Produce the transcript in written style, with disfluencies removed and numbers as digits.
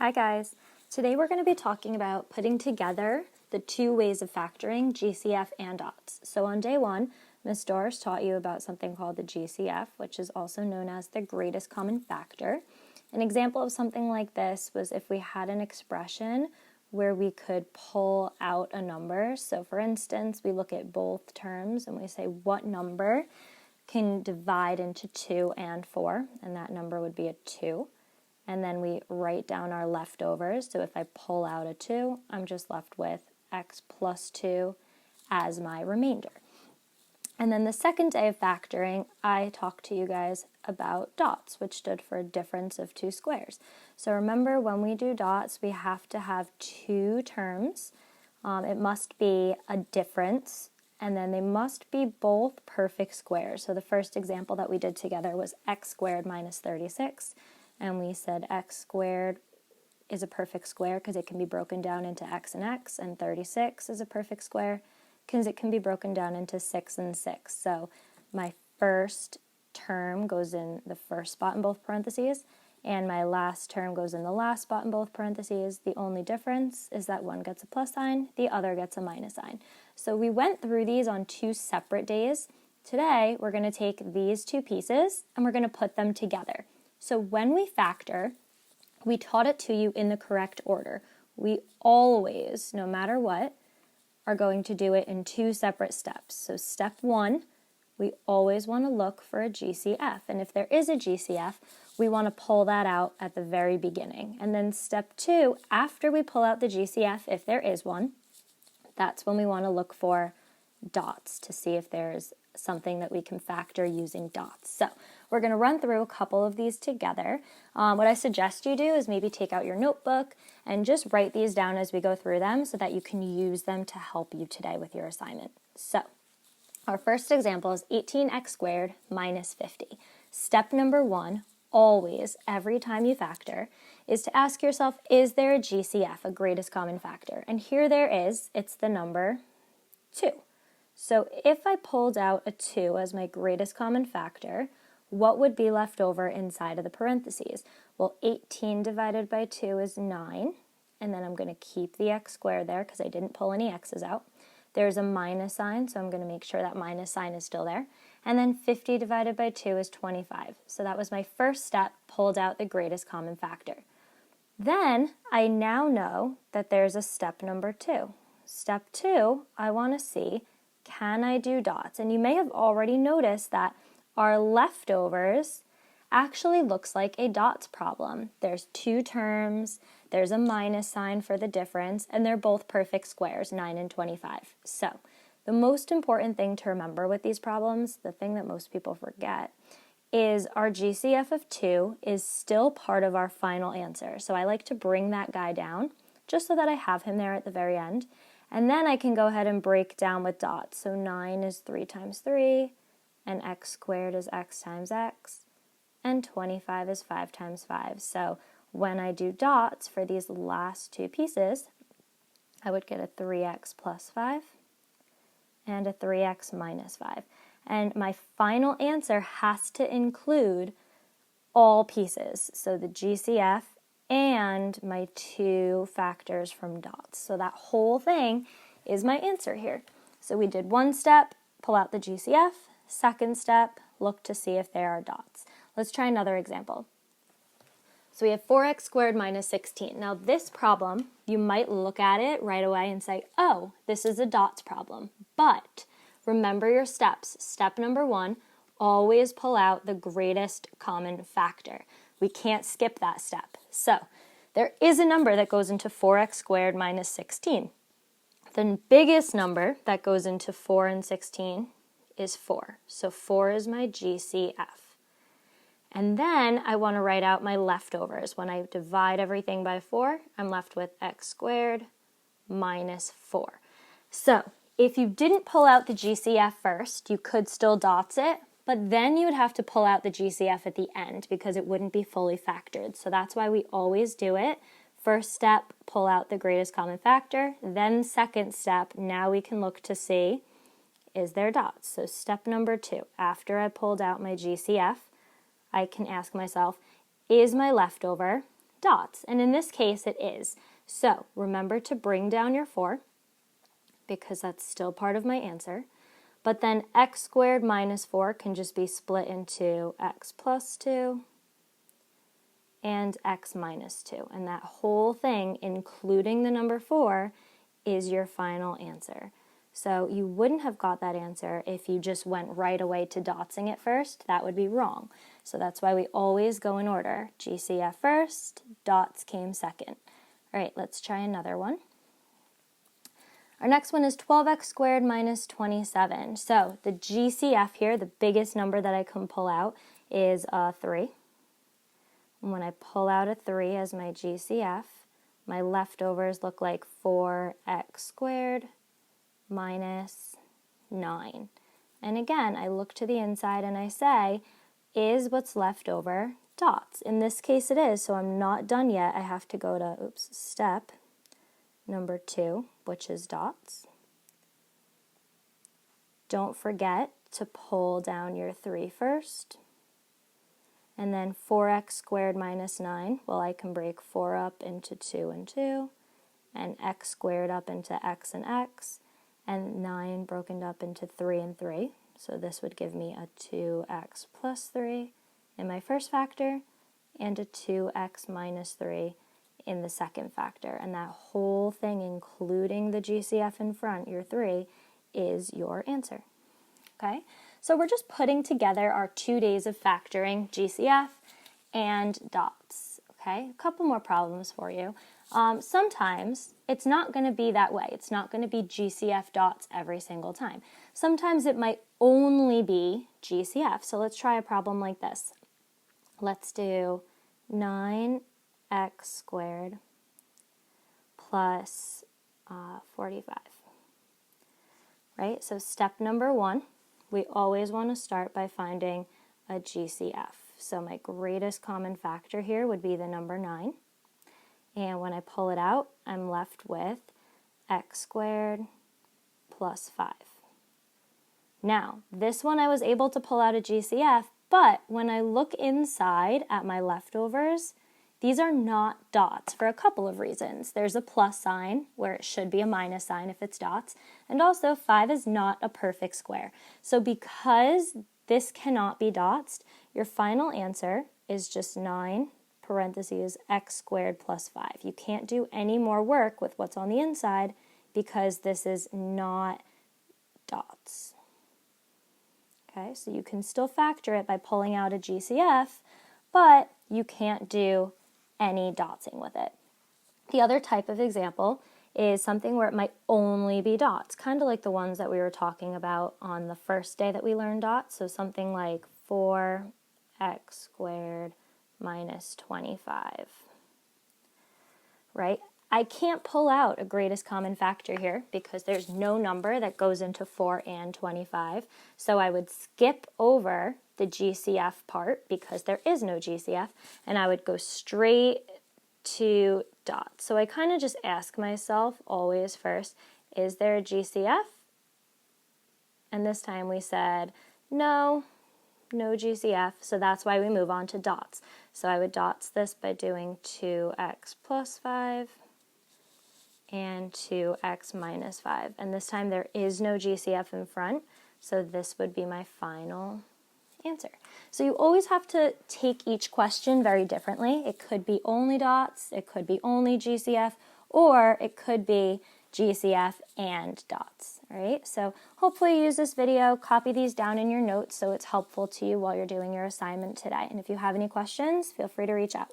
Hi guys, today we're going to be talking about putting together the two ways of factoring, Gcf and dots. So on day one, Ms. Doris taught you about something called the Gcf, which is also known as the greatest common factor. An example of something like this was if we had an expression where we could pull out a number. So for instance, we look at both terms and we say what number can divide into 2 and 4, and that number would be a 2. And then we write down our leftovers. So if I pull out a 2, I'm just left with x plus 2 as my remainder. And then the second day of factoring, I talked to you guys about dots, which stood for a difference of two squares. So remember, when we do dots, we have to have two terms. It must be a difference, and then they must be both perfect squares. So the first example that we did together was x squared minus 36. And we said x squared is a perfect square because it can be broken down into x, and 36 is a perfect square because it can be broken down into 6 and 6. So my first term goes in the first spot in both parentheses, and my last term goes in the last spot in both parentheses. The only difference is that one gets a plus sign, the other gets a minus sign. So we went through these on two separate days. Today, we're going to take these two pieces and we're going to put them together. So when we factor, we taught it to you in the correct order. We always, no matter what, are going to do it in two separate steps. So step one, we always want to look for a GCF. And if there is a GCF, we want to pull that out at the very beginning. And then step two, after we pull out the GCF, if there is one, that's when we want to look for dots to see if there's something that we can factor using dots. So we're going to run through a couple of these together. What I suggest you do is maybe take out your notebook and just write these down as we go through them so that you can use them to help you today with your assignment. So our first example is 18x squared minus 50. Step number one, always, every time you factor, is to ask yourself, is there a GCF, a greatest common factor? And here there is, it's the number 2. So if I pulled out a 2 as my greatest common factor, what would be left over inside of the parentheses? Well, 18 divided by 2 is 9, and then I'm going to keep the x squared there because I didn't pull any x's out. There's a minus sign, so I'm going to make sure that minus sign is still there. And then 50 divided by 2 is 25. So that was my first step, pulled out the greatest common factor. Then I now know that there's a step number 2. Step 2, I want to see, can I do dots? And you may have already noticed that our leftovers actually looks like a dots problem. There's two terms, there's a minus sign for the difference, and they're both perfect squares, 9 and 25. So the most important thing to remember with these problems, the thing that most people forget, is our GCF of 2 is still part of our final answer. So I like to bring that guy down just so that I have him there at the very end. And then I can go ahead and break down with dots. So 9 is 3 times 3, and x squared is x times x, and 25 is 5 times 5. So when I do dots for these last two pieces, I would get a 3x plus 5 and a 3x minus 5. And my final answer has to include all pieces. So the GCF and my two factors from dots. So that whole thing is my answer here. So we did one step, pull out the GCF. Second step, look to see if there are dots. Let's try another example. So we have 4x squared minus 16. Now this problem, you might look at it right away and say, oh, this is a dots problem. But remember your steps. Step number one, always pull out the greatest common factor. We can't skip that step. So there is a number that goes into 4x squared minus 16. The biggest number that goes into 4 and 16 is 4. So 4 is my GCF. And then I want to write out my leftovers. When I divide everything by 4, I'm left with x squared minus 4. So if you didn't pull out the GCF first, you could still dots it, but then you would have to pull out the GCF at the end because it wouldn't be fully factored. So that's why we always do it. First step, pull out the greatest common factor. Then second step, now we can look to see, is there dots? So step number 2, after I pulled out my GCF, I can ask myself, is my leftover dots, and in this case it is. So remember to bring down your 4, because that's still part of my answer. But then x squared minus 4 can just be split into x plus 2 and x minus 2. And that whole thing, including the number 4, is your final answer. So you wouldn't have got that answer if you just went right away to dotsing it first. That would be wrong. So that's why we always go in order. GCF first, dots came second. All right, let's try another one. Our next one is 12x squared minus 27. So the GCF here, the biggest number that I can pull out, is 3. And when I pull out a 3 as my GCF, my leftovers look like 4x squared minus 9. And again, I look to the inside and I say, is what's left over dots? In this case it is, so I'm not done yet. I have to go to, step number 2, which is dots. Don't forget to pull down your 3 first. And then 4x squared minus 9, well, I can break 4 up into 2 and 2, and x squared up into x and x, and 9 broken up into 3 and 3. So this would give me a 2x plus 3 in my first factor, and a 2x minus 3 in the second factor. And that whole thing, including the GCF in front, your 3, is your answer. Okay? So we're just putting together our 2 days of factoring, GCF and dots. Okay, a couple more problems for you. Sometimes it's not going to be that way. It's not going to be GCF dots every single time. Sometimes it might only be GCF. So let's try a problem like this. Let's do 9x squared plus 45. Right, so step number 1. We always want to start by finding a GCF. So my greatest common factor here would be the number 9. And when I pull it out, I'm left with x squared plus 5. Now, this one I was able to pull out a GCF, but when I look inside at my leftovers, these are not dots for a couple of reasons. There's a plus sign where it should be a minus sign if it's dots, and also 5 is not a perfect square. So because this cannot be dots, your final answer is just 9 parentheses x squared plus 5. You can't do any more work with what's on the inside because this is not dots. Okay, so you can still factor it by pulling out a GCF, but you can't do any dotsing with it. The other type of example is something where it might only be dots, kind of like the ones that we were talking about on the first day that we learned dots. So something like 4x squared minus 25, right? I can't pull out a greatest common factor here because there's no number that goes into 4 and 25. So I would skip over the GCF part because there is no GCF, and I would go straight to dots. So I kind of just ask myself always first, is there a GCF? And this time we said, no GCF, so that's why we move on to dots. So I would dots this by doing 2x plus 5 and 2x minus 5. And this time there is no GCF in front, so this would be my final answer. So you always have to take each question very differently. It could be only dots, it could be only GCF, or it could be GCF and dots. All right, so hopefully you use this video, copy these down in your notes so it's helpful to you while you're doing your assignment today. And if you have any questions, feel free to reach out.